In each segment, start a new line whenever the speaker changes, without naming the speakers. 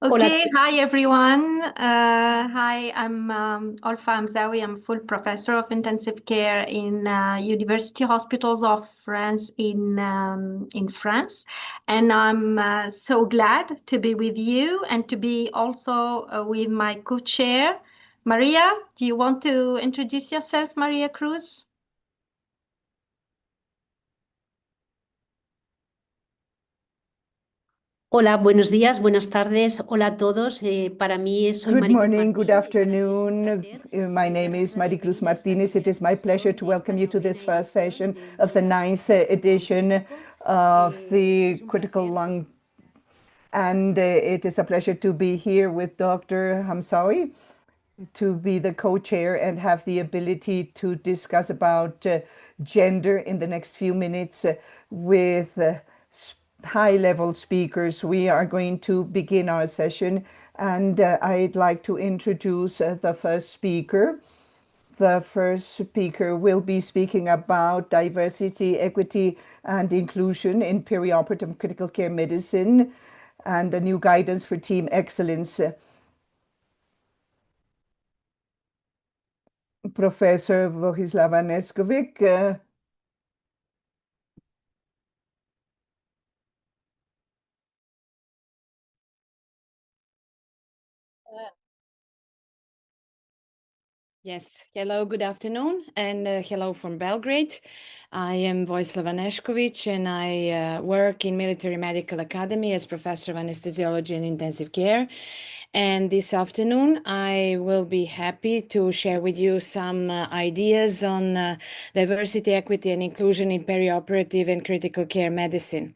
Hola,
Okay, hi everyone. Hi, I'm Olfa Hamzaoui. I'm full professor of intensive care in University Hospitals of France in France, and I'm so glad to be with you and to be also with my co-chair, Maria. Do you want to introduce yourself, Maria Cruz?
hola, buenos días, buenas tardes, hola a todos. Para mí soy
Good
Maricruz
morning, good
Martínez y para mí es un
afternoon.
placer
My name is Maricruz Martinez. It is my pleasure to welcome you to this first session of the ninth edition of the critical lung. And it is a pleasure to be here with Dr. Hamzaoui, to be the co-chair and have the ability to discuss about gender in the next few minutes with high-level speakers. We are going to begin our session, and I'd like to introduce the first speaker. The first speaker will be speaking about diversity, equity, and inclusion in perioperative critical care medicine and a new guidance for team excellence. Professor Vojislava Neskovic.
Yes, hello, good afternoon, and hello from Belgrade. I am Vojislava Neskovic, and I work in Military Medical Academy as professor of anesthesiology and intensive care. And this afternoon, I will be happy to share with you some ideas on diversity, equity, and inclusion in perioperative and critical care medicine.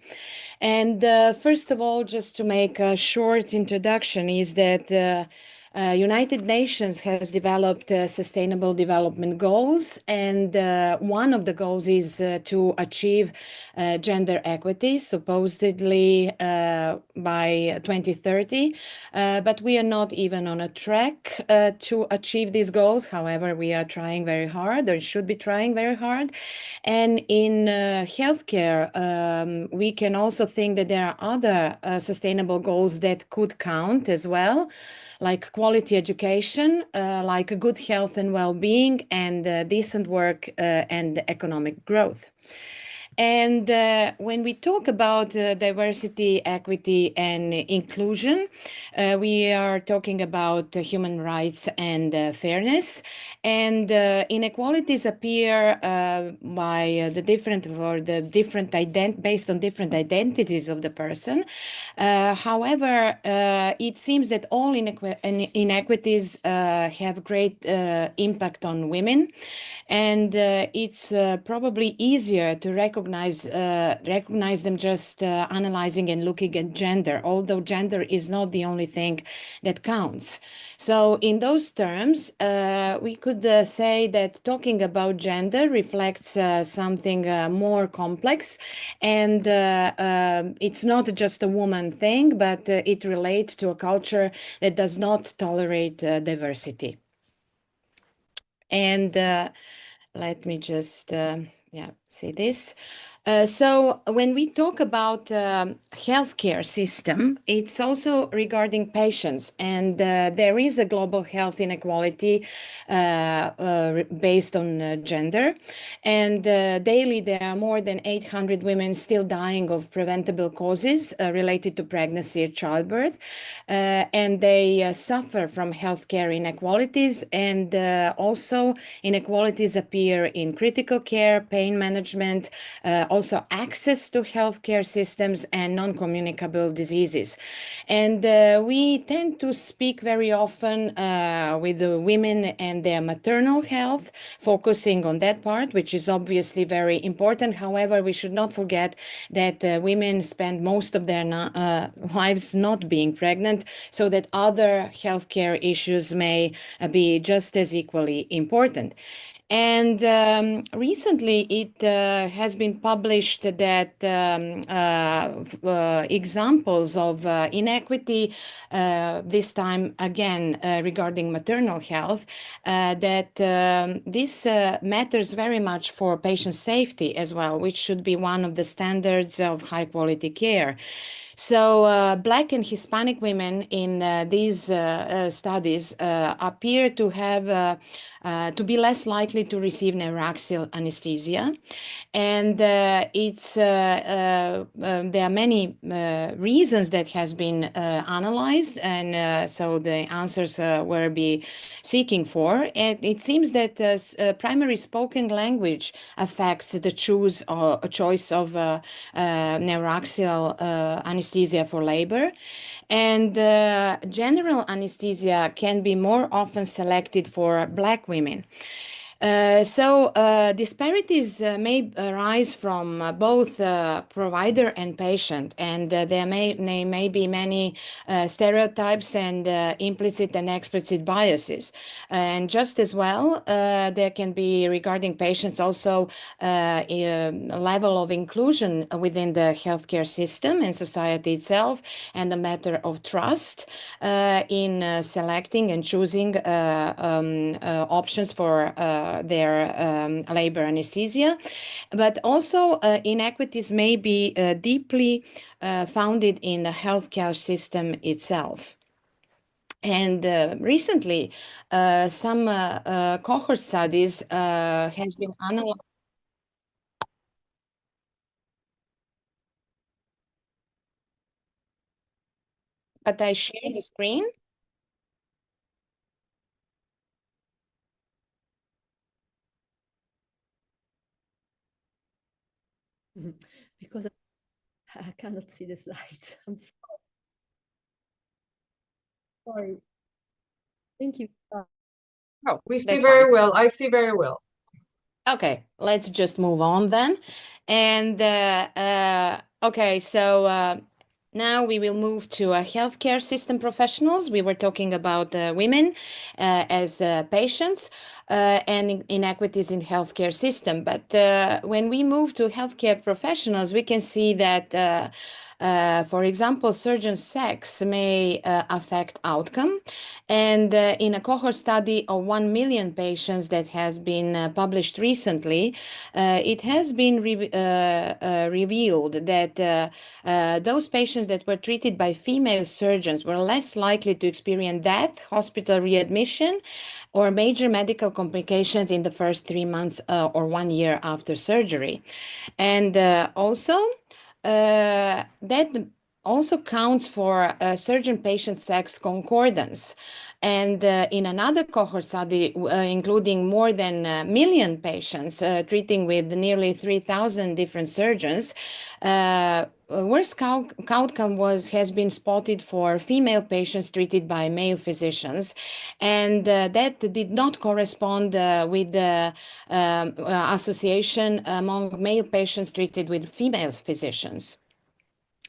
And first of all, just to make a short introduction, is that United Nations has developed Sustainable Development Goals, and one of the goals is to achieve gender equity, supposedly by 2030. But we are not even on a track to achieve these goals. However, we are trying very hard, or should be trying very hard. And in healthcare, we can also think that there are other sustainable goals that could count as well, like quality education, like good health and well-being, and decent work and economic growth. And when we talk about diversity, equity, and inclusion, we are talking about human rights and fairness. And inequalities appear by the different or the different based on different identities of the person. However, it seems that all inequities have great impact on women, and it's probably easier to recognize them just analyzing and looking at gender, although gender is not the only thing that counts. So in those terms, we could say that talking about gender reflects something more complex, and it's not just a woman thing, but it relates to a culture that does not tolerate diversity. And let me just see this. So when we talk about healthcare system, it's also regarding patients, and there is a global health inequality based on gender, and daily there are more than 800 women still dying of preventable causes related to pregnancy or childbirth, and they suffer from healthcare inequalities, and also inequalities appear in critical care, pain management, also access to healthcare systems, and non-communicable diseases. And we tend to speak very often with the women and their maternal health, focusing on that part, which is obviously very important. However, we should not forget that women spend most of their lives not being pregnant, so that other healthcare issues may be just as equally important. And recently, it has been published that examples of inequity, this time again regarding maternal health, that this matters very much for patient safety as well, which should be one of the standards of high quality care. So Black and Hispanic women in these studies appear to have to be less likely to receive neuraxial anesthesia. And there are many reasons that has been analyzed, and so the answers were be seeking for. And it seems that primary spoken language affects the choice of neuraxial anesthesia for labor. And general anesthesia can be more often selected for Black women. Disparities may arise from both provider and patient, and there may be many stereotypes and implicit and explicit biases. And just as well, there can be regarding patients also a level of inclusion within the healthcare system and society itself, and a matter of trust in selecting and choosing options for their labor anesthesia. But also inequities may be deeply founded in the healthcare system itself. And recently, some cohort studies has been analyzed. But I share the screen.
Because I cannot see the slides. I'm sorry. Thank you.
Oh, we see
That's
very
fine.
well. I see very well.
Okay, let's just move on then. And okay, so now we will move to healthcare system professionals. We were talking about women as patients and inequities in healthcare system. But when we move to healthcare professionals, we can see that for example, surgeon sex may affect outcome. And in a cohort study of 1 million patients that has been published recently, it has been revealed that those patients that were treated by female surgeons were less likely to experience death, hospital readmission, or major medical complications in the first 3 months or 1 year after surgery. And also, that also counts for surgeon-patient sex concordance. And in another cohort study, including more than 1 million patients, treating with nearly 3,000 different surgeons, worst outcome has been spotted for female patients treated by male physicians, and that did not correspond with the association among male patients treated with female physicians.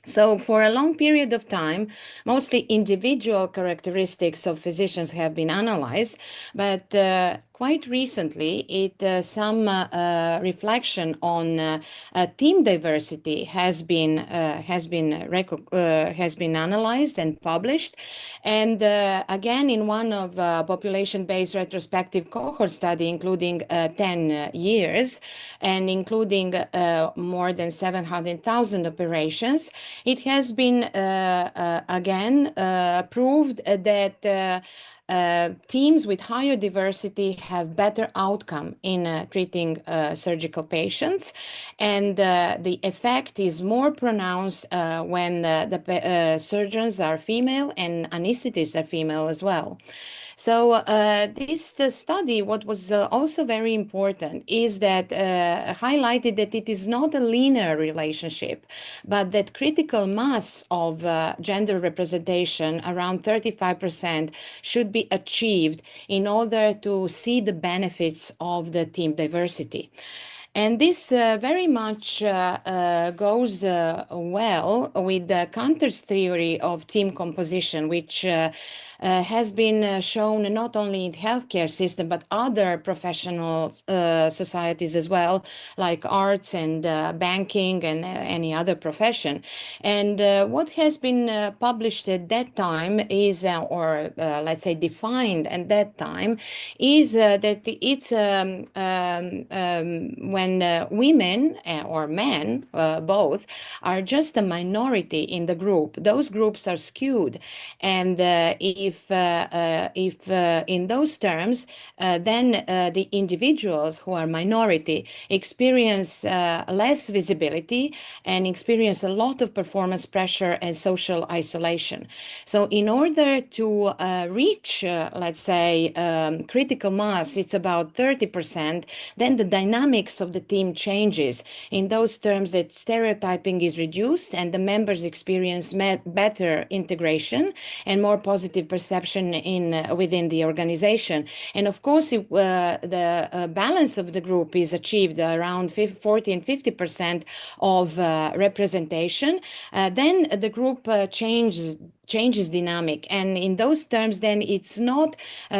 So for a long period of time, mostly individual characteristics of physicians have been analyzed, but quite recently, some reflection on team diversity has been analyzed and published, and again in one of population-based retrospective cohort study, including 10 years and including more than 700,000 operations. It has been again proved that teams with higher diversity have better outcome in treating surgical patients, and the effect is more pronounced when the surgeons are female and anesthetists are female as well. So this study, what was also very important is that highlighted that it is not a linear relationship, but that critical mass of gender representation, around 35%, should be achieved in order to see the benefits of the team diversity. And this very much goes well with the Cantor's theory of team composition, which has been shown not only in healthcare system, but other professional societies as well, like arts and banking and any other profession. And what has been published at that time is, or let's say defined at that time, is that it's when and women or men, both, are just a minority in the group. Those groups are skewed, and if in those terms, then the individuals who are minority experience less visibility and experience a lot of performance pressure and social isolation. So in order to reach, let's say, critical mass, it's about 30%, then the dynamics of the team changes. In those terms, that stereotyping is reduced and the members experience better integration and more positive perception within the organization. And of course, if the balance of the group is achieved around 40 and 50% of representation, then the group changes dynamic. And in those terms, then it's not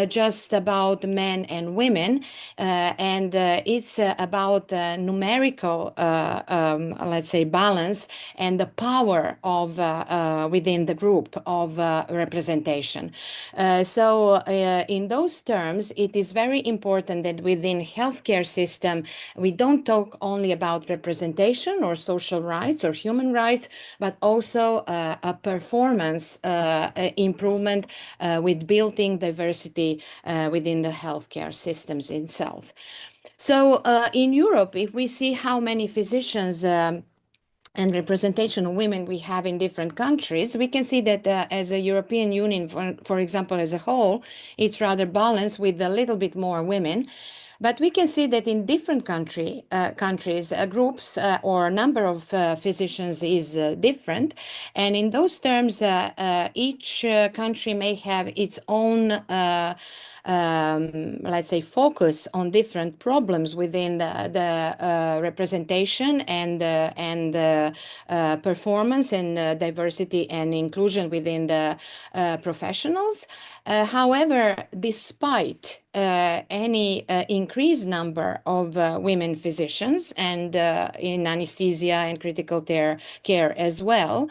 just about men and women, and it's about numerical, let's say, balance and the power of within the group of representation. So in those terms, it is very important that within healthcare system, we don't talk only about representation or social rights or human rights, but also a performance improvement with building diversity within the healthcare systems itself. So in Europe, if we see how many physicians and representation of women we have in different countries, we can see that as a European Union, for example, as a whole, it's rather balanced with a little bit more women. But we can see that in different countries, groups or number of physicians is different. And in those terms, each country may have its own let's say, focus on different problems within the representation and performance and diversity and inclusion within the professionals. However, despite any increased number of women physicians and in anesthesia and critical care as well,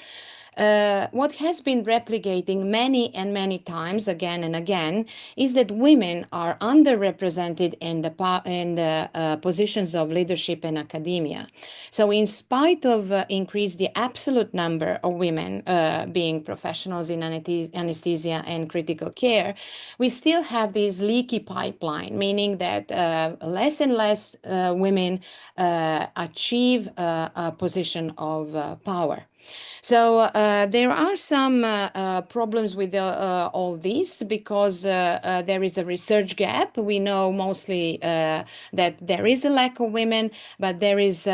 what has been replicating many and many times again and again is that women are underrepresented in the positions of leadership and academia. So in spite of increase the absolute number of women being professionals in anesthesia and critical care, we still have this leaky pipeline, meaning that less and less women achieve a position of power. So there are some problems with all this because there is a research gap. We know mostly that there is a lack of women, but there is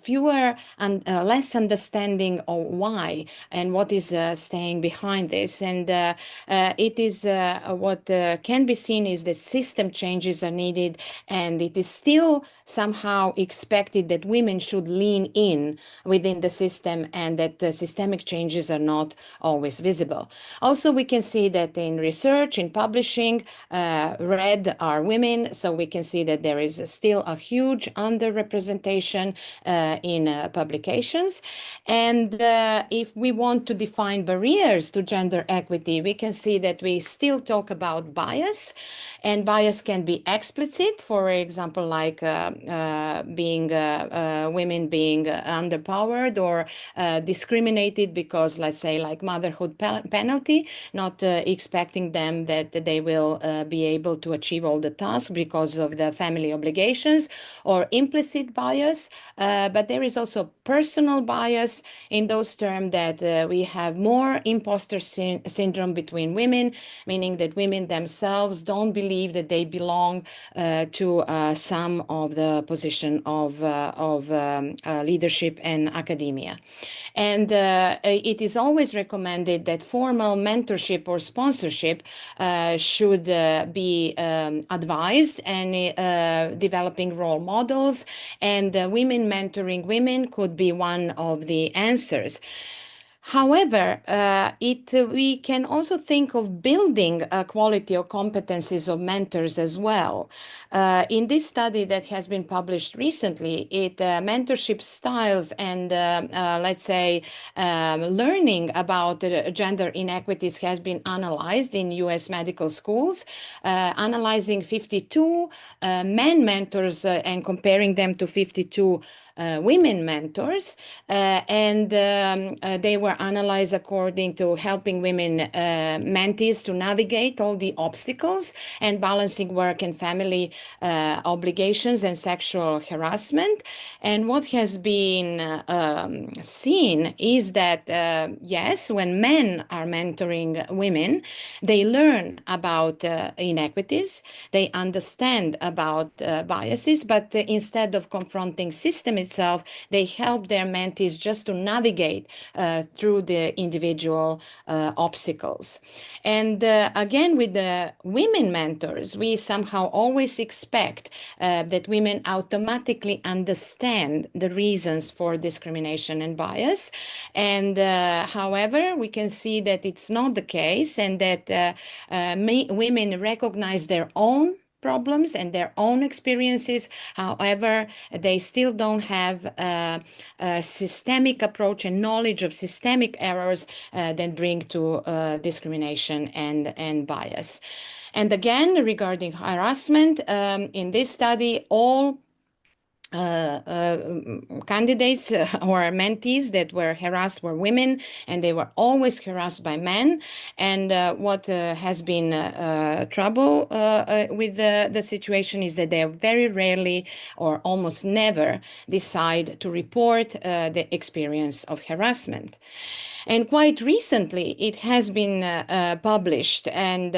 fewer and less understanding of why and what is staying behind this. And it is what can be seen is that system changes are needed, and it is still somehow expected that women should lean in within the system and that systemic changes are not always visible. Also, we can see that in research, in publishing, red are women, so we can see that there is still a huge underrepresentation in publications. And if we want to define barriers to gender equity, we can see that we still talk about bias, and bias can be explicit, for example, like being women being underpowered or discriminated because, let's say, like motherhood penalty, not expecting them that they will be able to achieve all the tasks because of the family obligations, or implicit bias. But there is also personal bias in those terms that we have more imposter syndrome between women, meaning that women themselves don't believe that they belong to some of the position of leadership and academia. And it is always recommended that formal mentorship or sponsorship should be advised, and developing role models, and women mentoring women could be one of the answers. However, we can also think of building quality or competencies of mentors as well. In this study that has been published recently, mentorship styles and let's say learning about gender inequities has been analyzed in US medical schools, analyzing 52 men mentors and comparing them to 52 women mentors, and they were analyzed according to helping women mentees to navigate all the obstacles and balancing work and family obligations and sexual harassment. And what has been seen is that, yes, when men are mentoring women, they learn about inequities, they understand about biases, but instead of confronting system itself, they help their mentees just to navigate through the individual obstacles. And again, with the women mentors, we somehow always expect that women automatically understand the reasons for discrimination and bias. And however, we can see that it's not the case, and that women recognize their own problems and their own experiences. However, they still don't have a systemic approach and knowledge of systemic errors that bring to discrimination and bias. And again, regarding harassment, in this study, all candidates or mentees that were harassed were women, and they were always harassed by men. And what has been trouble with the situation is that they very rarely or almost never decide to report the experience of harassment. And quite recently, it has been published and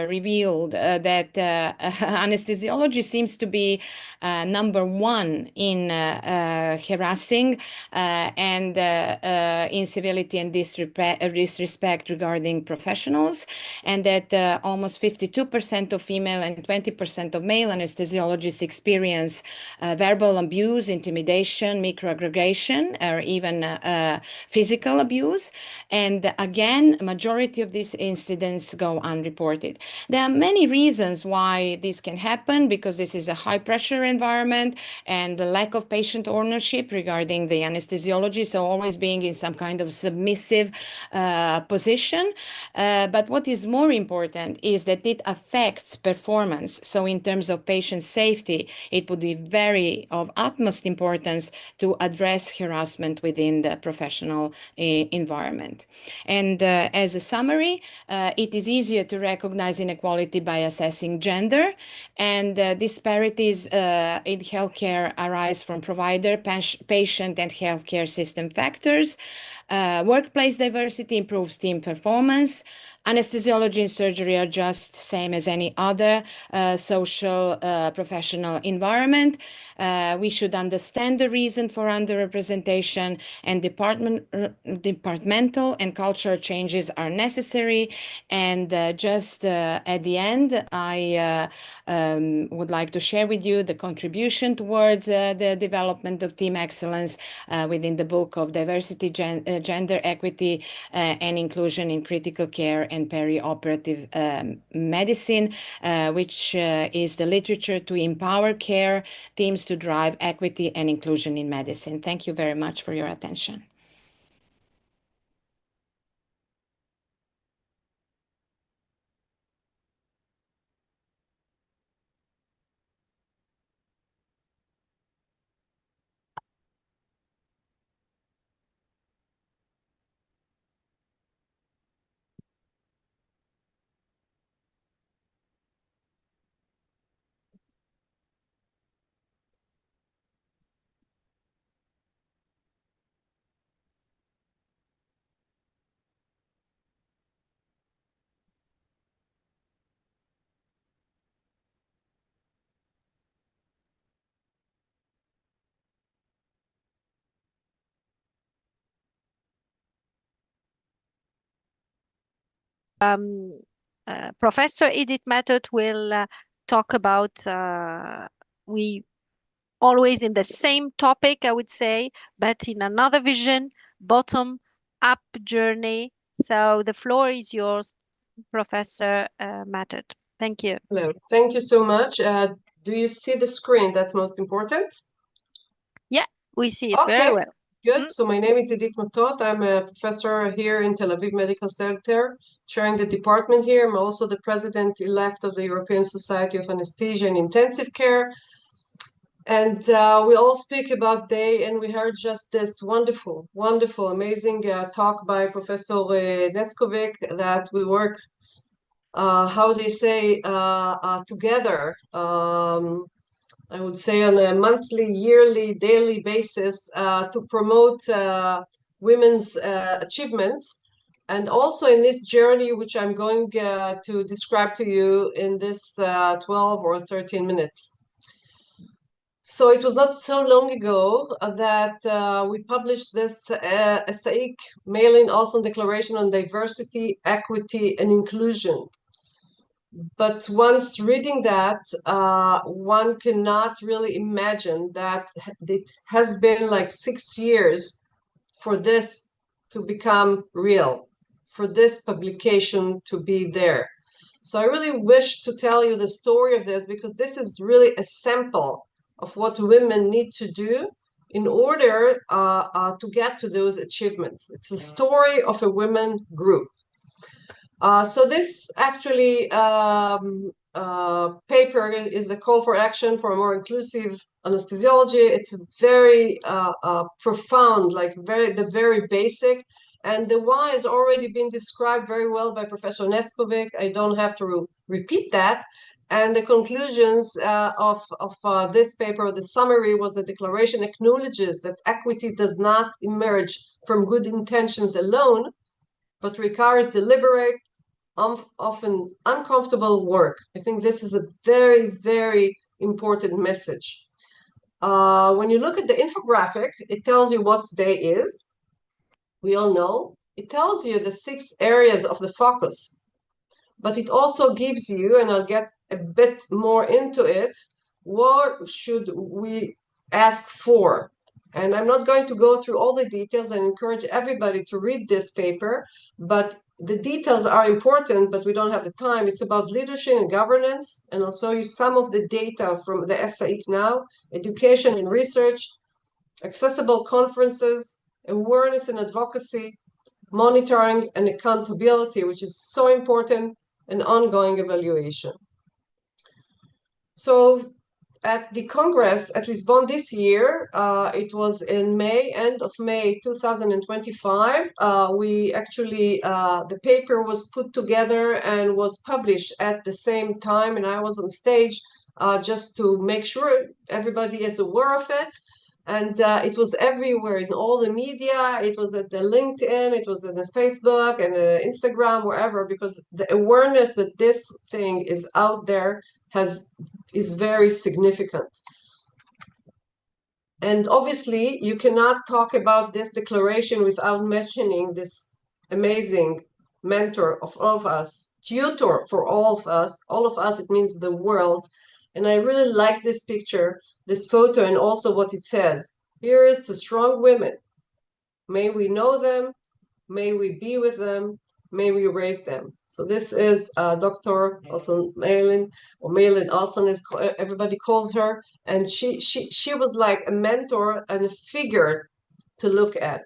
revealed that anesthesiology seems to be number one in harassing and incivility and disrespect regarding professionals, and that almost 52% of female and 20% of male anesthesiologists experience verbal abuse, intimidation, microaggregation, or even physical abuse. And again, majority of these incidents go unreported. There are many reasons why this can happen, because this is a high pressure environment and the lack of patient ownership regarding the anesthesiology, so always being in some kind of submissive position. But what is more important is that it affects performance. So in terms of patient safety, it would be very of utmost importance to address harassment within the professional environment. And as a summary, it is easier to recognize inequality by assessing gender, and disparities in healthcare arise from provider, patient, and healthcare system factors. Workplace diversity improves team performance. Anesthesiology and surgery are just same as any other social professional environment. We should understand the reason for underrepresentation, and departmental and cultural changes are necessary. And just at the end, I would like to share with you the contribution towards the development of team excellence within the book of Diversity, Gender Equity and Inclusion in Critical Care and Perioperative Medicine, which is the literature to empower care teams to drive equity and inclusion in medicine. Thank you very much for your attention.
Professor Edith Matot will talk about, we always in the same topic, I would say, but in another vision, bottom up journey. So the floor is yours, Professor Matot. Thank you.
Hello, thank you so much. Do you see the screen? That's most important.
Yeah, we see it very well.
Good. So my name is Edith Matot. I'm a professor here in Tel Aviv Medical Center, chairing the department here. I'm also the president-elect of the European Society of Anesthesia and Intensive Care. And we all speak about day, and we heard just this wonderful, wonderful, amazing talk by Professor Neskovic that we work, how they say, together. I would say on a monthly, yearly, daily basis to promote women's achievements. And also in this journey, which I'm going to describe to you in this 12 or 13 minutes. So it was not so long ago that we published this FEPIMCTI Mail-in Declaration on Diversity, Equity, and Inclusion. But once reading that, one cannot really imagine that it has been like 6 years for this to become real, for this publication to be there. So I really wish to tell you the story of this, because this is really a sample of what women need to do in order to get to those achievements. It's a story of a women group. So this actually paper is a call for action for a more inclusive anesthesiology. It's very profound, like the very basic. And the why has already been described very well by Professor Neskovic. I don't have to repeat that. And the conclusions of this paper, the summary, was the declaration acknowledges that equity does not emerge from good intentions alone, but requires deliberate, often uncomfortable work. I think this is a very, very important message. When you look at the infographic, it tells you what day is. We all know. It tells you the 6 areas of the focus, but it also gives you, and I'll get a bit more into it, what should we ask for? And I'm not going to go through all the details and encourage everybody to read this paper, but the details are important, but we don't have the time. It's about leadership and governance, and I'll show you some of the data from the FEPIMCTI now, education and research, accessible conferences, awareness and advocacy, monitoring and accountability, which is so important, and ongoing evaluation. So at the Congress at Lisbon this year, it was in May, end of May 2025, we actually, the paper was put together and was published at the same time, and I was on stage just to make sure everybody is aware of it. And it was everywhere in all the media. It was at the LinkedIn, it was at the Facebook and Instagram, wherever, because the awareness that this thing is out there is very significant. And obviously, you cannot talk about this declaration without mentioning this amazing mentor of all of us, tutor for all of us, it means the world. And I really like this picture, this photo, and also what it says. Here is to strong women. May we know them, may we be with them, may we raise them. So this is Dr. Olson Malin, or Malin Olson, as everybody calls her. And she was like a mentor and a figure to look at.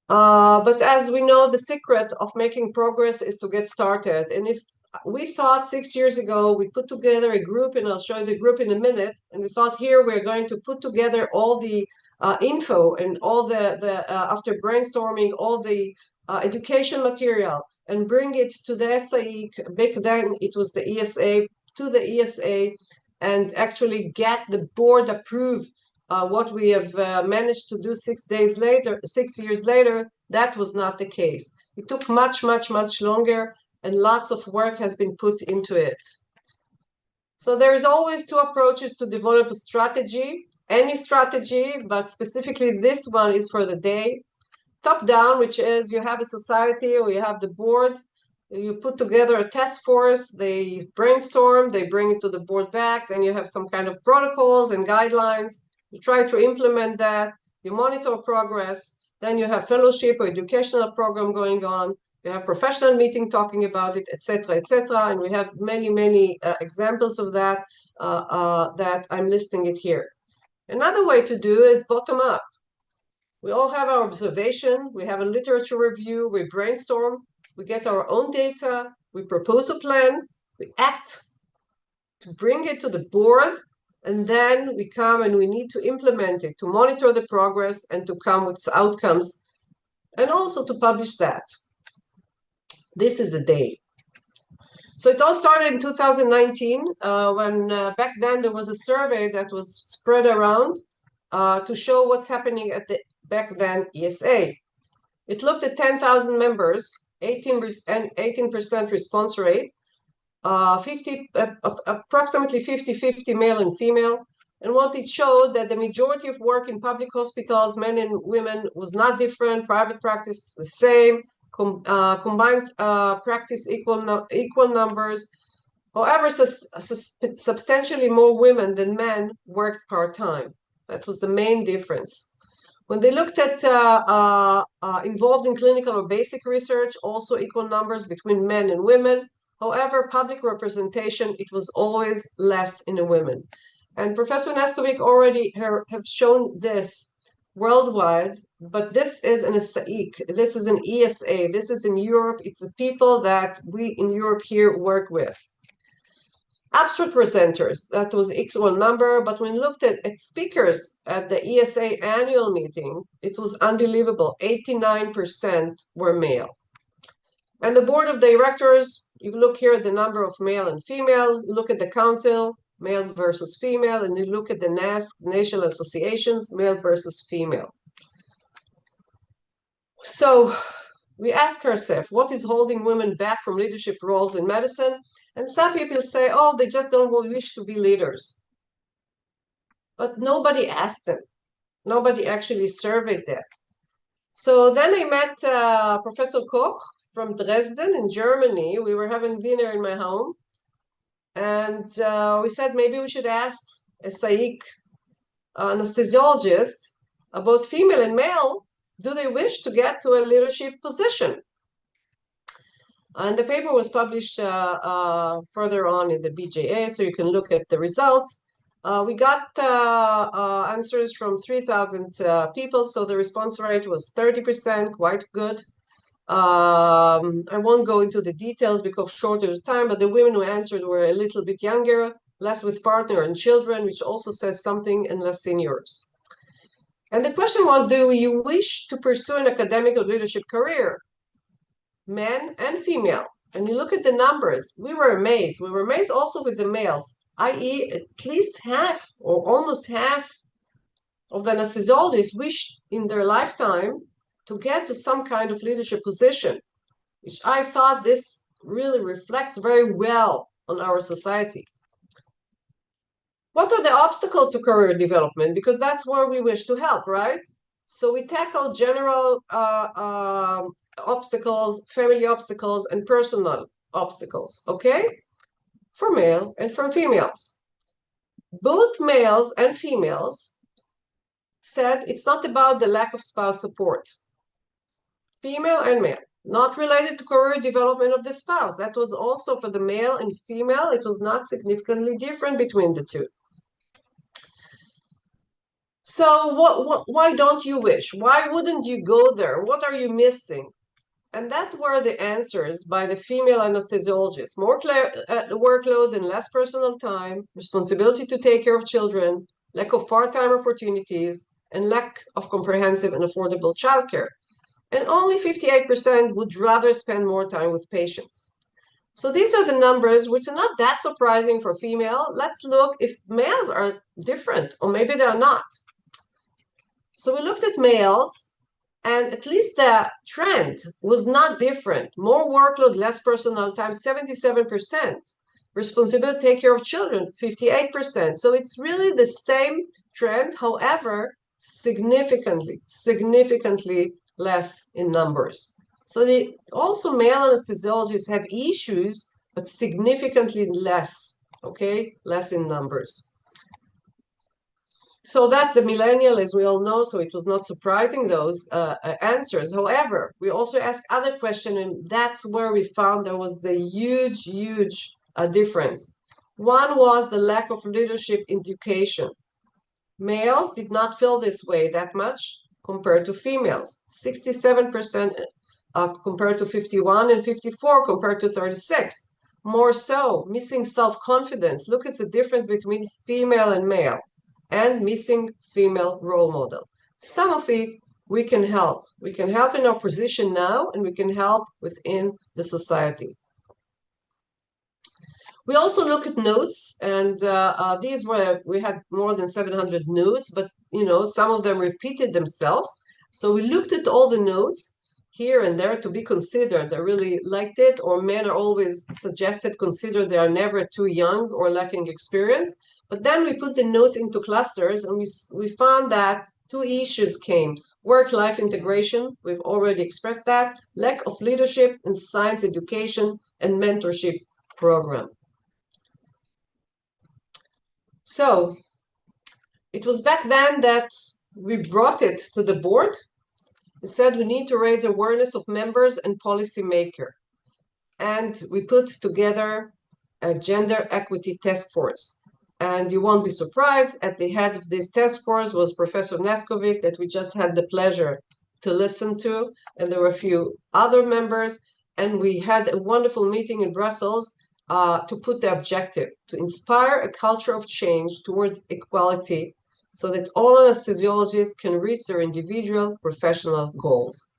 But as we know, the secret of making progress is to get started. And if we thought 6 years ago, we put together a group, and I'll show you the group in a minute, and we thought here we're going to put together all the info and all the after brainstorming, all the education material and bring it to the SAE. Back then it was the ESA, to the ESA, and actually get the board approved what we have managed to do 6 years later. That was not the case. It took much, much, much longer, and lots of work has been put into it. So there is always 2 approaches to develop a strategy, any strategy, but specifically this one is for the day. Top down, which is you have a society or you have the board, you put together a task force, they brainstorm, they bring it to the board back, then you have some kind of protocols and guidelines, you try to implement that, you monitor progress, Then you have fellowship or educational program going on. You have professional meeting talking about it, etc., etc. And we have many, many examples of that that I'm listing it here. Another way to do is bottom up. We all have our observation, we have a literature review, we brainstorm, we get our own data, we propose a plan, we act to bring it to the board, and then we come and we need to implement it, to monitor the progress and to come with outcomes, and also to publish that. This is the day. So it all started in 2019, when back then there was a survey that was spread around to show what's happening at the back then ESA. It looked at 10,000 members, 18% response rate, approximately 50-50 male and female. And what it showed that the majority of work in public hospitals, men and women, was not different. Private practice the same. Combined practice equal numbers. However, substantially more women than men worked part-time. That was the main difference. When they looked at involved in clinical or basic research, also equal numbers between men and women. However, public representation, it was always less in the women. And Professor Neskovic already have shown this worldwide, but this is an ESAIC, this is an ESA, this is in Europe, it's the people that we in Europe here work with. Abstract presenters, that was equal number, but when we looked at speakers at the ESA annual meeting, it was unbelievable, 89% were male. And the board of directors, you look here at the number of male and female, you look at the council, male versus female, and you look at the NASC, National Associations, male versus female. So we ask ourselves, what is holding women back from leadership roles in medicine? And some people say, oh, they just don't wish to be leaders. But nobody asked them. Nobody actually surveyed them. So then I met Professor Koch from Dresden in Germany. We were having dinner in my home. And we said maybe we should ask a SAIC anesthesiologist, both female and male, do they wish to get to a leadership position? And the paper was published further on in the BJA, so you can look at the results. We got answers from 3,000 people, so the response rate was 30%, quite good. I won't go into the details because shorter time, but the women who answered were a little bit younger, less with partner and children, which also says something, and less seniors. And the question was, do you wish to pursue an academic or leadership career? Men and female. And you look at the numbers, we were amazed. We were amazed also with the males, i.e. at least half or almost half of the anesthesiologists wished in their lifetime to get to some kind of leadership position, which I thought this really reflects very well on our society. What are the obstacles to career development? Because that's where we wish to help, right? So we tackle general obstacles, family obstacles, and personal obstacles, okay? For male and for females. Both males and females said it's not about the lack of spouse support. Female and male, not related to career development of the spouse. That was also for the male and female. It was not significantly different between the two. So why don't you wish? Why wouldn't you go there? What are you missing? And that were the answers by the female anesthesiologists. More workload and less personal time, responsibility to take care of children, lack of part-time opportunities, and lack of comprehensive and affordable childcare. And only 58% would rather spend more time with patients. So these are the numbers, which are not that surprising for female. Let's look if males are different, or maybe they're not. So we looked at males, and at least the trend was not different. More workload, less personal time, 77%. Responsibility to take care of children, 58%. So it's really the same trend, however, significantly less in numbers. So also male anesthesiologists have issues, but significantly less, okay? Less in numbers. So that's the millennial, as we all know, so it was not surprising, those answers. However, we also asked other questions, and that's where we found there was the huge difference. One was the lack of leadership in education. Males did not feel this way that much compared to females. 67% compared to 51, and 54 compared to 36. More so, missing self-confidence. Look at the difference between female and male, and missing female role model. Some of it we can help. We can help in our position now, and we can help within the society. We also look at notes, and we had more than 700 notes, but some of them repeated themselves. So we looked at all the notes here and there to be considered. I really liked it, or men are always suggested, consider they are never too young or lacking experience. But then we put the notes into clusters, and we found that two issues came. Work-life integration, we've already expressed that, lack of leadership in science education, and mentorship program. So it was back then that we brought it to the board. We said we need to raise awareness of members and policymakers. And we put together a gender equity task force. And you won't be surprised, at the head of this task force was Professor Neskovic, that we just had the pleasure to listen to. And there were a few other members. And we had a wonderful meeting in Brussels to put the objective, to inspire a culture of change towards equality so that all anesthesiologists can reach their individual professional goals.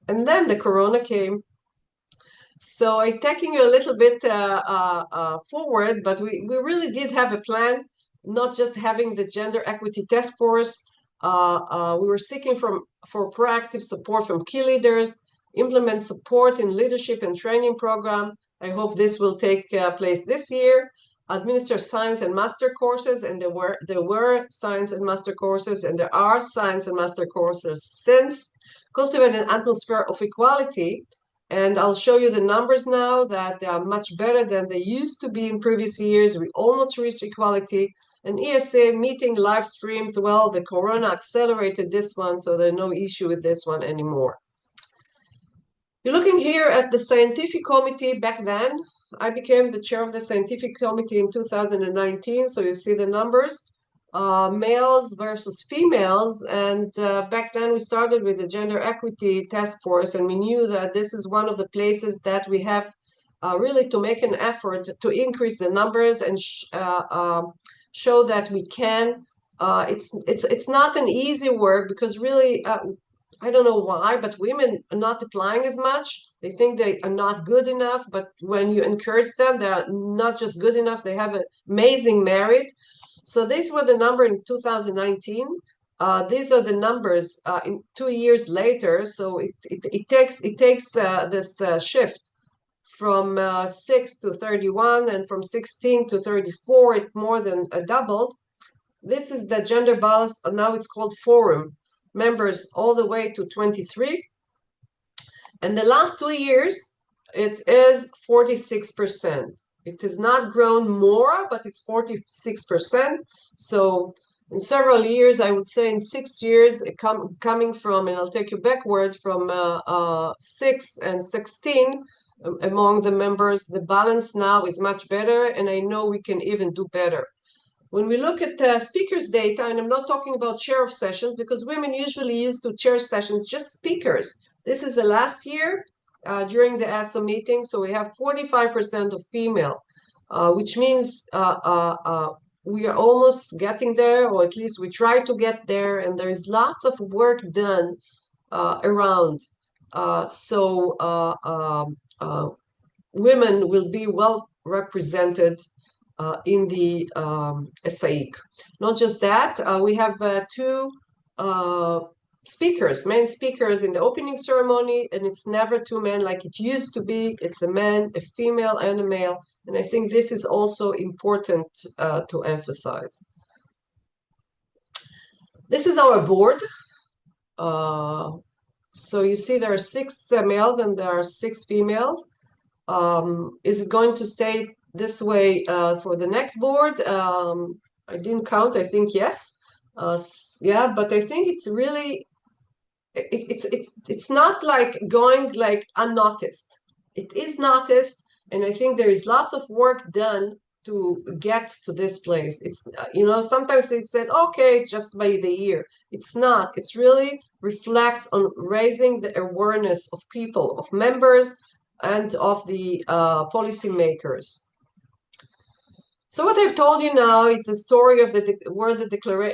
And then the corona came. So I'm taking you a little bit forward, but we really did have a plan, not just having the gender equity task force. We were seeking for proactive support from key leaders, implement support in leadership and training program. I hope this will take place this year. Administer science and master courses, and there were science and master courses, and there are science and master courses since. Cultivate an atmosphere of equality, and I'll show you the numbers now that they are much better than they used to be in previous years. We almost reached equality. And ESA meeting live streams, well, the corona accelerated this one, so there's no issue with this one anymore. You're looking here at the scientific committee back then. I became the chair of the scientific committee in 2019, so you see the numbers, males versus females. And back then we started with the gender equity task force, and we knew that this is one of the places that we have really to make an effort to increase the numbers and show that we can. It's not an easy work, because really, I don't know why, but women are not applying as much. They think they are not good enough, but when you encourage them, they are not just good enough, they have an amazing merit. So these were the number in 2019. These are the numbers in 2 years later. So it takes this shift from 6 to 31, and from 16 to 34, it more than doubled. This is the gender balance, now it's called forum. Members all the way to 23. And the last 2 years, it is 46%. It has not grown more, but it's 46%. So in several years, I would say in 6 years, coming from, and I'll take you backward, from 6 and 16 among the members, the balance now is much better, and I know we can even do better. When we look at speakers data, and I'm not talking about chair of sessions, because women usually used to chair sessions, just speakers. This is the last year during the ASA meeting, so we have 45% of female, which means we are almost getting there, or at least we try to get there, and there is lots of work done around. Women will be well represented in the SAIC. Not just that, we have two speakers, main speakers in the opening ceremony, and it's never two men like it used to be. It's a man, a female, and a male. And I think this is also important to emphasize. This is our board. So you see there are 6 males and there are 6 females. Is it going to stay this way for the next board? I didn't count, I think yes. Yeah, but I think it's really, it's not like going like unnoticed. It is noticed, and I think there is lots of work done to get to this place. It's, you know, sometimes they said, okay, it's just by the year. It's not. It's really reflects on raising the awareness of people, of members, and of the policymakers. So what I've told you now, it's a story of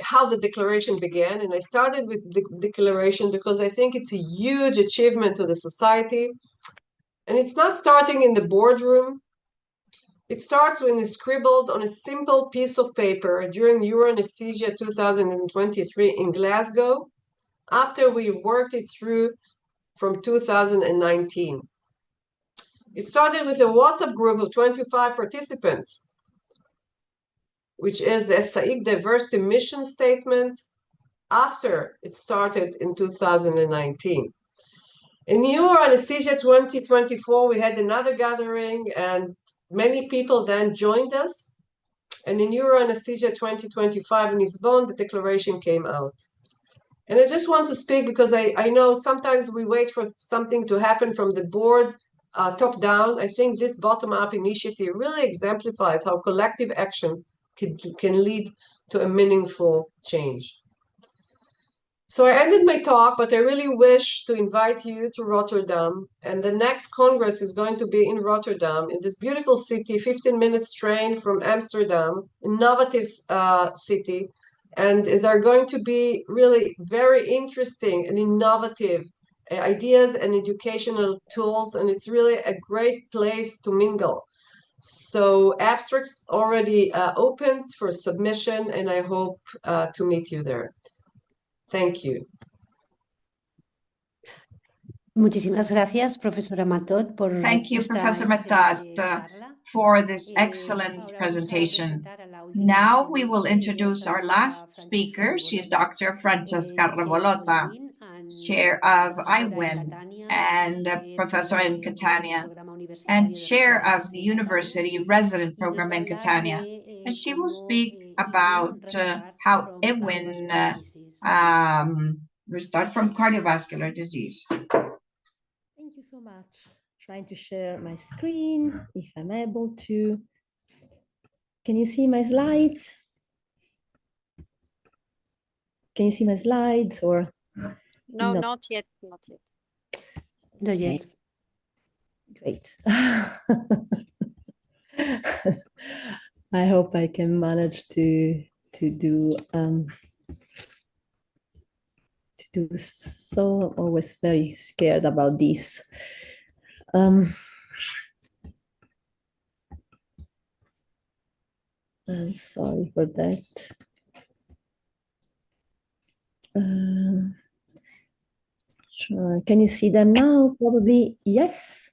how the declaration began, and I started with the declaration because I think it's a huge achievement to the society, and it's not starting in the boardroom. It starts when it's scribbled on a simple piece of paper during Euro Anesthesia 2023 in Glasgow, after we worked it through from 2019. It started with a WhatsApp group of 25 participants, which is the SAIC Diversity Mission Statement, after it started in 2019. In Euro Anesthesia 2024, we had another gathering, and many people then joined us. And in Euro Anesthesia 2025 in Lisbon, the declaration came out. And I just want to speak because I know sometimes we wait for something to happen from the board, top down. I think this bottom-up initiative really exemplifies how collective action can lead to a meaningful change. So I ended my talk, but I really wish to invite you to Rotterdam. And the next Congress is going to be in Rotterdam, in this beautiful city, 15 minutes train from Amsterdam, innovative city. And there are going to be really very interesting and innovative ideas and educational tools. And it's really a great place to mingle. So abstracts already opened for submission, and I hope to meet you there. Thank you.
Muchísimas gracias, profesora Matot, por
Thank you, Professor Matot, for this excellent presentation. Now we will introduce our last speaker. She is Dr. Francesca Rubulotta, Chair of iWIN and Professor in Catania, and Chair of the University Resident Program in Catania. And she will speak about how iWIN we start from cardiovascular disease.
Thank you so much. Trying to share my screen, if I'm able to. Can you see my slides? Can you see my slides or?
No, not yet, not yet.
Not yet.
Great. I hope I can manage to do so. I'm always very scared about this. I'm sorry for that. Sure. Can you see them now? Probably yes.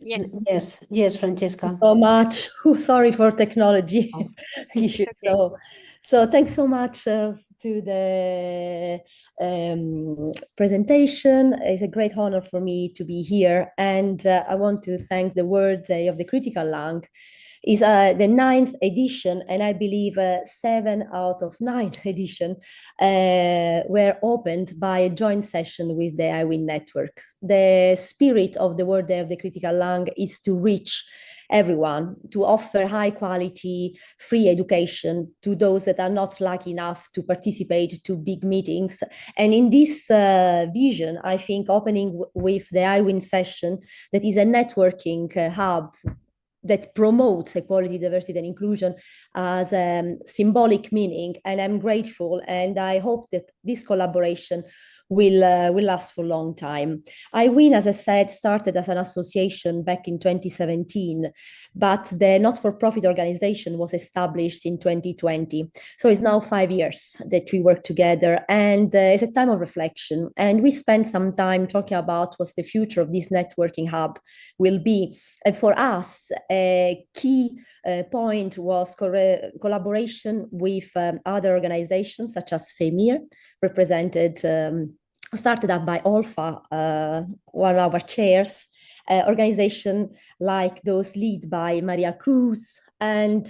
Yes.
Yes, yes, Francesca.
So much. Sorry for technology issues.
Okay.
So thanks so much to the presentation. It's a great honor for me to be here, and I want to thank the World Day of the Critical Lung. Is the 9th edition, and I believe 7 out of 9 edition were opened by a joint session with the iWIN network. The spirit of the World Day of the Critical Lung is to reach everyone, to offer high quality, free education to those that are not lucky enough to participate to big meetings. And in this vision, I think opening with the iWIN session, that is a networking hub that promotes equality, diversity, and inclusion as a symbolic meaning. And I'm grateful, and I hope that this collaboration will last for a long time. iWIN, as I said, started as an association back in 2017, but the not-for-profit organization was established in 2020. So it's now 5 years that we work together, and it's a time of reflection. And we spent some time talking about what the future of this networking hub will be. And for us, a key point was collaboration with other organizations such as FEMIR, represented started up by Olfa, one of our chairs, organization like those led by Maria Cruz, and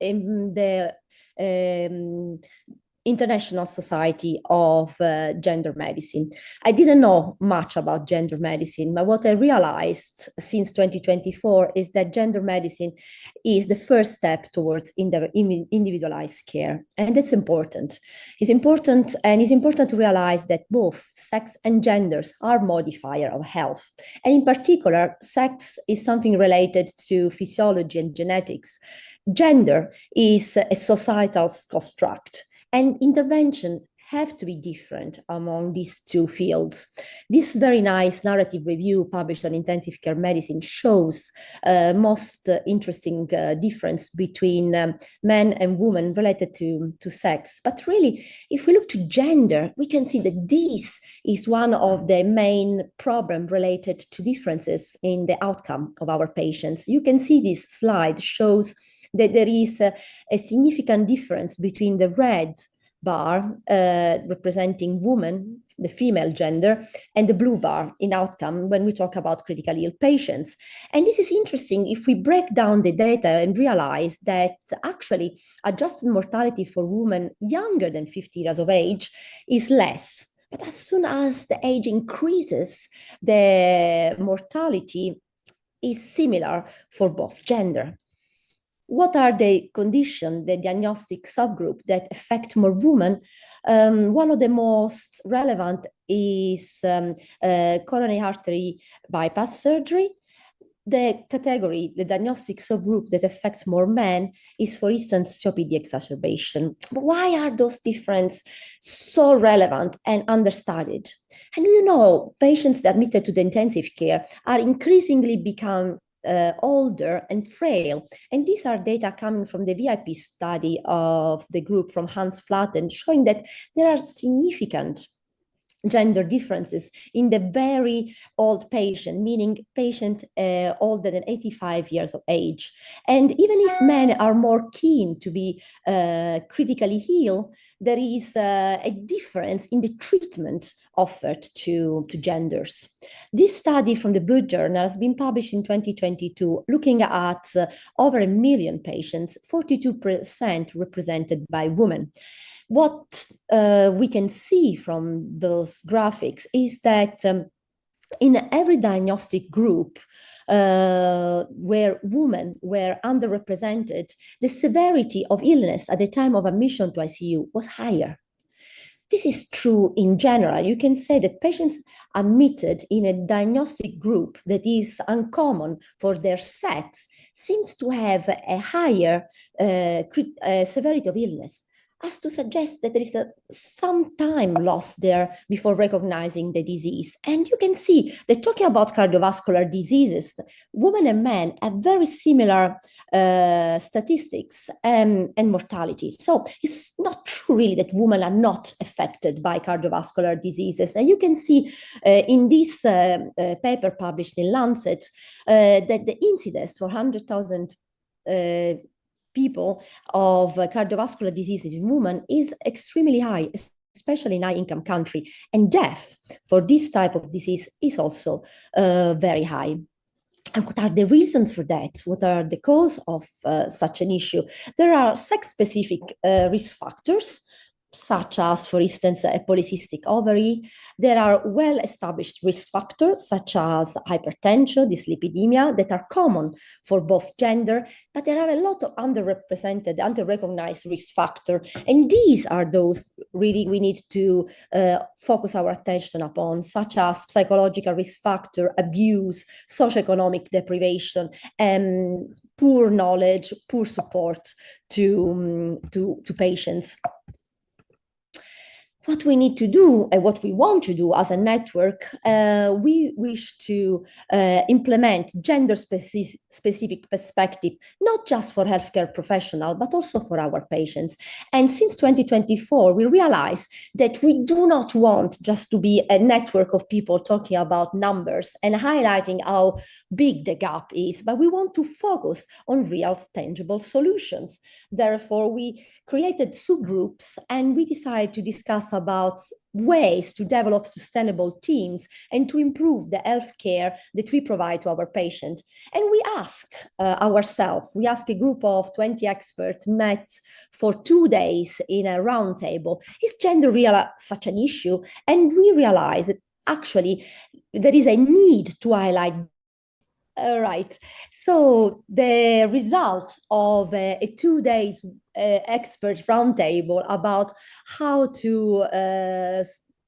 in the International Society of Gender Medicine. I didn't know much about gender medicine, but what I realized since 2024 is that gender medicine is the first step towards individualized care. And that's important. It's important to realize that both sex and genders are modifiers of health. And in particular, sex is something related to physiology and genetics. Gender is a societal construct. And intervention have to be different among these two fields. This very nice narrative review published on intensive care medicine shows most interesting difference between men and women related to sex. But really, if we look to gender, we can see that this is one of the main problems related to differences in the outcome of our patients. You can see this slide shows that there is a significant difference between the red bar representing women, the female gender, and the blue bar in outcome when we talk about critically ill patients. And this is interesting if we break down the data and realize that actually adjusted mortality for women younger than 50 years of age is less. But as soon as the age increases, the mortality is similar for both gender. What are the conditions, the diagnostic subgroup that affect more women? One of the most relevant is coronary artery bypass surgery. The category, the diagnostic subgroup that affects more men is, for instance, COPD exacerbation. But why are those differences so relevant and understudied? And you know, patients admitted to the intensive care are increasingly become older and frail. And these are data coming from the VIP study of the group from Hans Flatten, showing that there are significant gender differences in the very old patient, meaning patient older than 85 years of age. And even if men are more keen to be critically ill, there is a difference in the treatment offered to genders. This study from the Blood Journal has been published in 2022, looking at over 1 million patients, 42% represented by women. What we can see from those graphics is that in every diagnostic group where women were underrepresented, the severity of illness at the time of admission to ICU was higher. This is true in general. You can say that patients admitted in a diagnostic group that is uncommon for their sex seems to have a higher severity of illness, as to suggest that there is some time lost there before recognizing the disease. And you can see that talking about cardiovascular diseases, women and men have very similar statistics and mortality. So it's not true really that women are not affected by cardiovascular diseases. And you can see in this paper published in Lancet that the incidence for 100,000 people of cardiovascular diseases in women is extremely high, especially in high-income country. And death for this type of disease is also very high. And what are the reasons for that? What are the cause of such an issue? There are sex-specific risk factors, such as, for instance, a polycystic ovary. There are well-established risk factors, such as hypertension, dyslipidemia, that are common for both gender, but there are a lot of underrepresented, underrecognized risk factors, and these are those really we need to focus our attention upon, such as psychological risk factor, abuse, socioeconomic deprivation, and poor knowledge, poor support to patients. What we need to do and what we want to do as a network, we wish to implement gender-specific perspective, not just for healthcare professionals, but also for our patients. And since 2024, we realized that we do not want just to be a network of people talking about numbers and highlighting how big the gap is, but we want to focus on real, tangible solutions. Therefore, we created subgroups and we decided to discuss discuss about ways to develop sustainable teams and to improve the healthcare that we provide to our patients. And we ask we ask a group of 20 experts met for 2 days in a roundtable, is gender really such an issue? And we realize that actually there is a need to highlight. Right. So the result of a 2 days expert roundtable about how to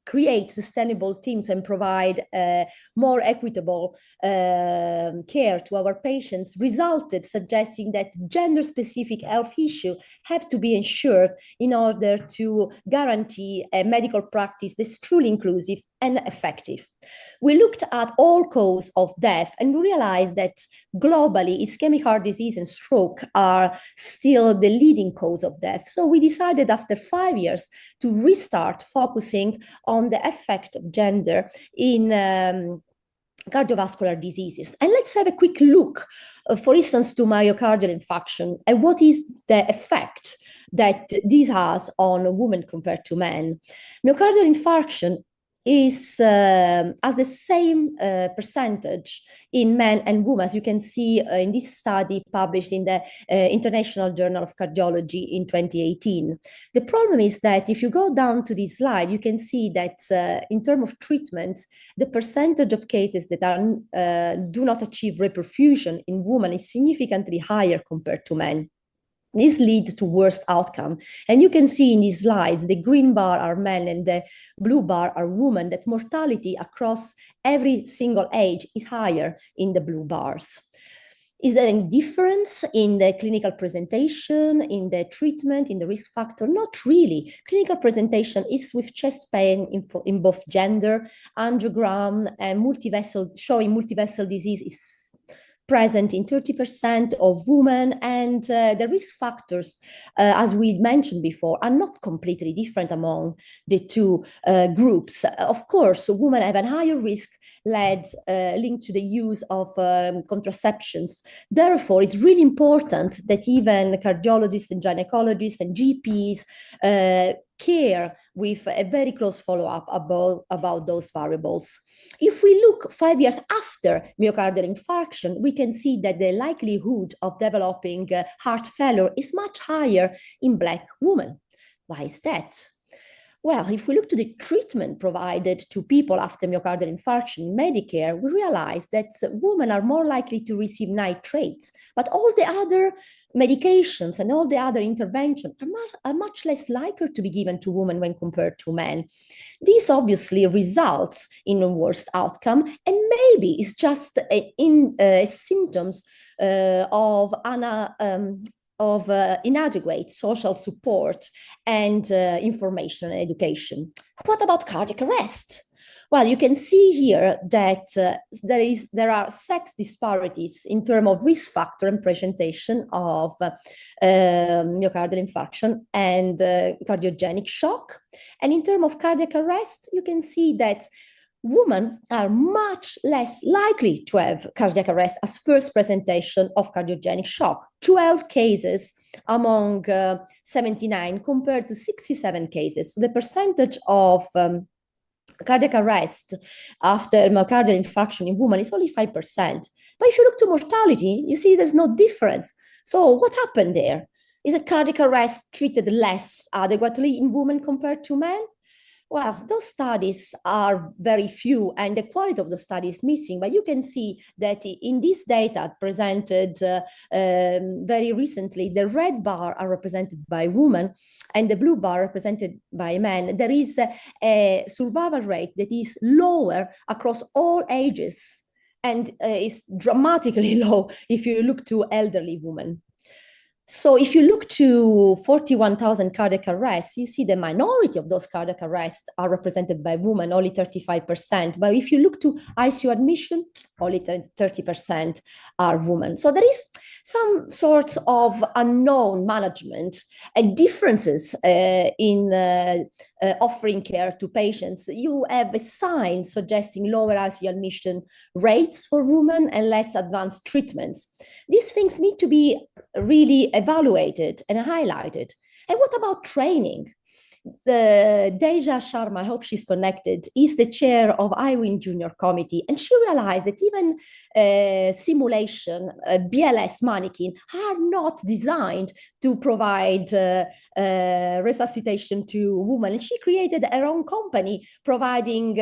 create sustainable teams and provide more equitable care to our patients resulted suggesting that gender-specific health issues have to be ensured in order to guarantee a medical practice that's truly inclusive and effective. We looked at all causes of death and realized that globally, ischemic heart disease and stroke are still the leading cause of death. So we decided after 5 years to restart focusing on the effect of gender in cardiovascular diseases. And let's have a quick look, for instance, to myocardial infarction and what is the effect that this has on women compared to men. Myocardial infarction has the same percentage in men and women, as you can see in this study published in the International Journal of Cardiology in 2018. The problem is that if you go down to this slide, you can see that in terms of treatment, the percentage of cases that do not achieve reperfusion in women is significantly higher compared to men. This leads to worse outcome. And you can see in these slides, the green bar are men and the blue bar are women, that mortality across every single age is higher in the blue bars. Is there any difference in the clinical presentation, in the treatment, in the risk factor? Not really. Clinical presentation is with chest pain in both gender, angiogram, and showing multivessel disease is present in 30% of women, and the risk factors, as we mentioned before, are not completely different among the two groups. Of course, women have a higher risk linked to the use of contraceptions. Therefore, it's really important that even cardiologists and gynecologists and GPs care with a very close follow-up about those variables. If we look 5 years after myocardial infarction, we can see that the likelihood of developing heart failure is much higher in Black women. Why is that? Well, if we look to the treatment provided to people after myocardial infarction in Medicare, we realize that women are more likely to receive nitrates, but all the other medications and all the other interventions are much less likely to be given to women when compared to men. This obviously results in a worse outcome, and maybe it's just symptoms of inadequate social support and information and education. What about cardiac arrest? Well, you can see here that there are sex disparities in terms of risk factor and presentation of myocardial infarction and cardiogenic shock. And in terms of cardiac arrest, you can see that women are much less likely to have cardiac arrest as first presentation of cardiogenic shock. 12 cases among 79 compared to 67 cases. So the percentage of cardiac arrest after myocardial infarction in women is only 5%. But if you look to mortality, you see there's no difference. So what happened there? Is that cardiac arrest treated less adequately in women compared to men? Well, those studies are very few and the quality of the study is missing, but you can see that in this data presented very recently, the red bar are represented by women and the blue bar represented by men. There is a survival rate that is lower across all ages and is dramatically low if you look to elderly women. So if you look to 41,000 cardiac arrests, you see the minority of those cardiac arrests are represented by women, only 35%. But if you look to ICU admission, only 30% are women. So there is some sorts of unknown management and differences in offering care to patients. You have a sign suggesting lower ICU admission rates for women and less advanced treatments. These things need to be really evaluated and highlighted. And what about training? Deja Sharma, I hope she's connected, is the chair of iWIN Junior Committee, and she realized that even simulation, BLS mannequin are not designed to provide resuscitation to women. And she created her own company providing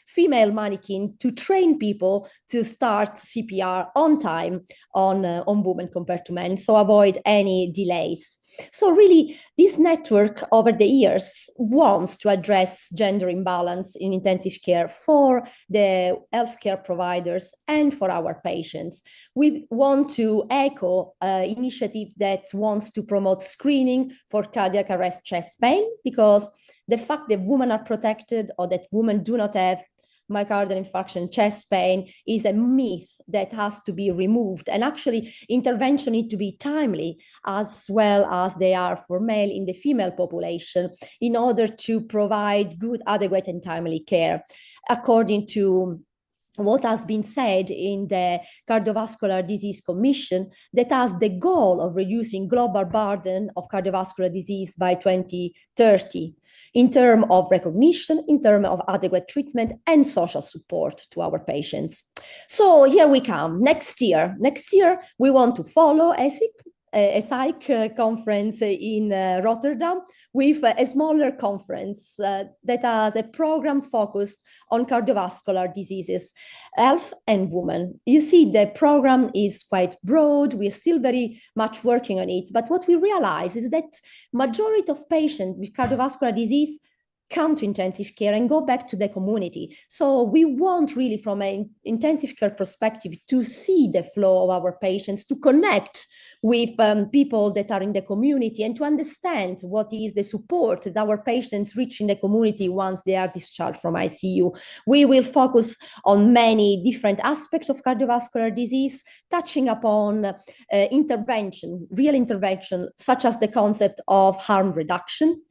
female mannequin to train people to start CPR on time on women compared to men, so avoid any delays. So really, this network over the years wants to address gender imbalance in intensive care for the healthcare providers and for our patients. We want to echo an initiative that wants to promote screening for cardiac arrest chest pain, because the fact that women are protected or that women do not have myocardial infarction, chest pain is a myth that has to be removed. And actually, intervention need to be timely as well as they are for male in the female population in order to provide good, adequate, and timely care. According to what has been said in the Cardiovascular Disease Commission, that has the goal of reducing global burden of cardiovascular disease by 2030, in terms of recognition, in terms of adequate treatment and social support to our patients. So here we come. Next year, we want to follow a psych conference in Rotterdam with a smaller conference that has a program focused on cardiovascular diseases, health and women. You see, the program is quite broad. We're still very much working on it. But what we realize is that majority of patients with cardiovascular disease come to intensive care and go back to the community. So we want really, from an intensive care perspective, to see the flow of our patients, to connect with people that are in the community and to understand what is the support that our patients reach in the community once they are discharged from ICU. We will focus on many different aspects of cardiovascular disease, touching upon intervention, real intervention, such as the concept of harm reduction.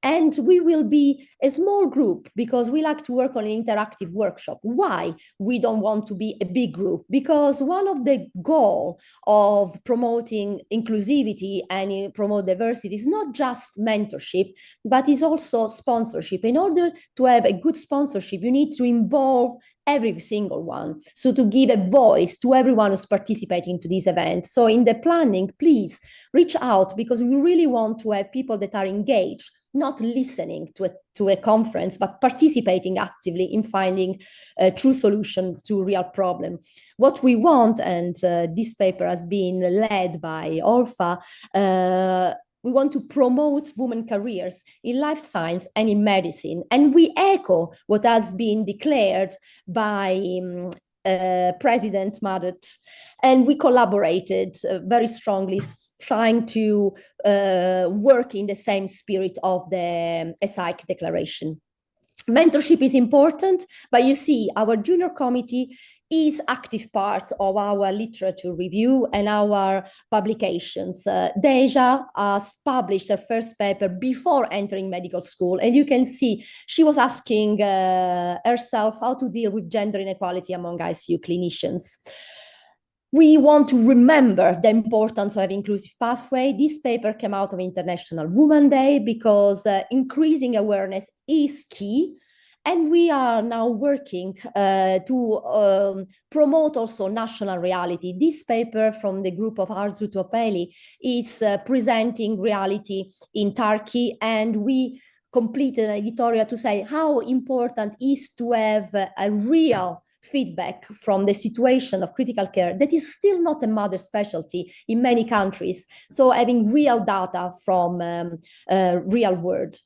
And we will be a small group because we like to work on an interactive workshop. Why we don't want to be a big group? Because one of the goals of promoting inclusivity and promote diversity is not just mentorship, but is also sponsorship. In order to have a good sponsorship, you need to involve every single one. So to give a voice to everyone who's participating to this event. So in the planning, please reach out, because we really want to have people that are engaged, not listening to a conference, but participating actively in finding a true solution to a real problem. What we want, and this paper has been led by Olfa, we want to promote women careers in life science and in medicine. And we echo what has been declared by President Matot, and we collaborated very strongly, trying to work in the same spirit of the ESIC declaration. Mentorship is important, but you see, our junior committee is active part of our literature review and our publications. Deja has published her first paper before entering medical school, and you can see she was asking herself how to deal with gender inequality among ICU clinicians. We want to remember the importance of inclusive pathway. This paper came out of International Women's Day because increasing awareness is key. And we are now working to promote also national reality. This paper from the group of Arzu Topeli is presenting reality in Turkey, and we completed an editorial to say how important is to have a real feedback from the situation of critical care that is still not a mother specialty in many countries. So having real data from real world.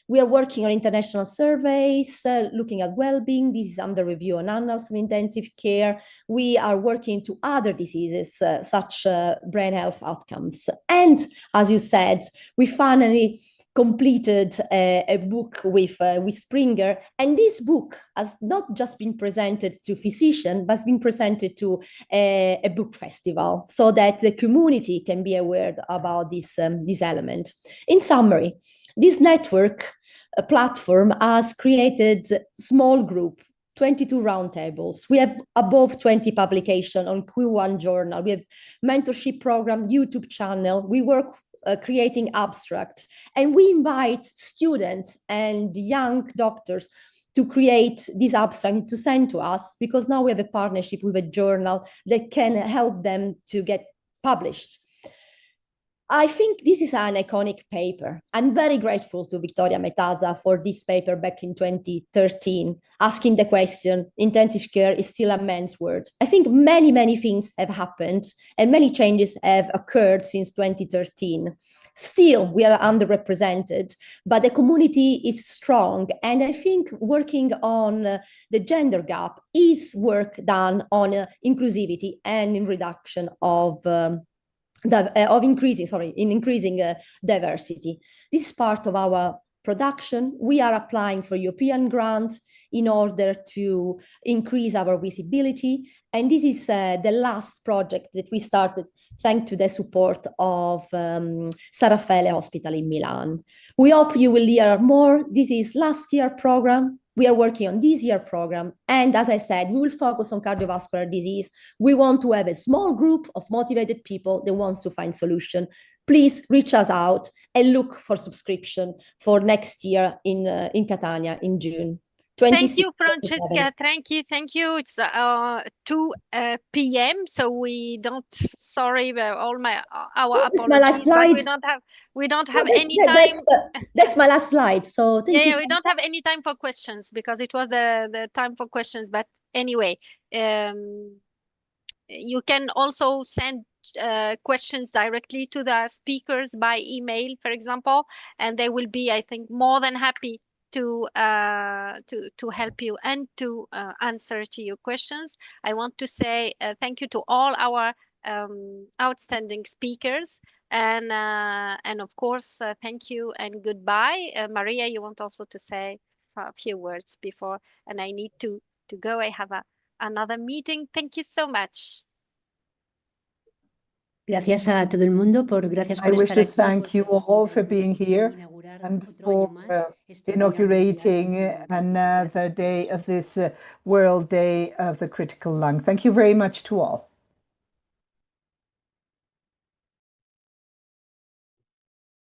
We are working on international surveys, looking at well-being. This is under review on annals of intensive care. We are working to other diseases, such brain health outcomes. And as you said, we finally completed a book with Springer. And this book has not just been presented to physicians, but has been presented to a book festival so that the community can be aware about this element. In summary, this network platform has created small group, 22 roundtables. We have above 20 publications on Q1 journal. We have mentorship program, YouTube channel. We work creating abstracts. And we invite students and young doctors to create this abstract to send to us, because now we have a partnership with a journal that can help them to get published. I think this is an iconic paper. I'm very grateful to Victoria Metasa for this paper back in 2013, asking the question, intensive care is still a man's word. I think many, many things have happened and many changes have occurred since 2013. Still, we are underrepresented, but the community is strong. And I think working on the gender gap is work done on inclusivity and in reduction of increasing diversity. This is part of our production. We are applying for European grants in order to increase our visibility. And this is the last project that we started thanks to the support of San Raffaele Hospital in Milan. We hope you will hear more. This is last year program. We are working on this year program. And as I said, we will focus on cardiovascular disease. We want to have a small group of motivated people that wants to find solution. Please reach us out and look for subscription for next year in Catania in June.
Thank you, Francesca. Thank you. It's 2 p.m. So we don't. Sorry, our apologies.
My last slide.
We don't have any time.
That's my last slide. So thank you.
We don't have any time for questions because it was the time for questions. But anyway, you can also send questions directly to the speakers by email, for example, and they will be, I think, more than happy to help you and to answer to your questions. I want to say thank you to all our outstanding speakers, and of course thank you and goodbye. Maria, you want also to say a few words before, and I need to go. I have another meeting. Thank you so much.
Gracias a todo el mundo gracias por
I wish
estar
to
aquí.
thank you all for being here and for inaugurating another day of this World Day of the Critical Lung. Thank you very much to all.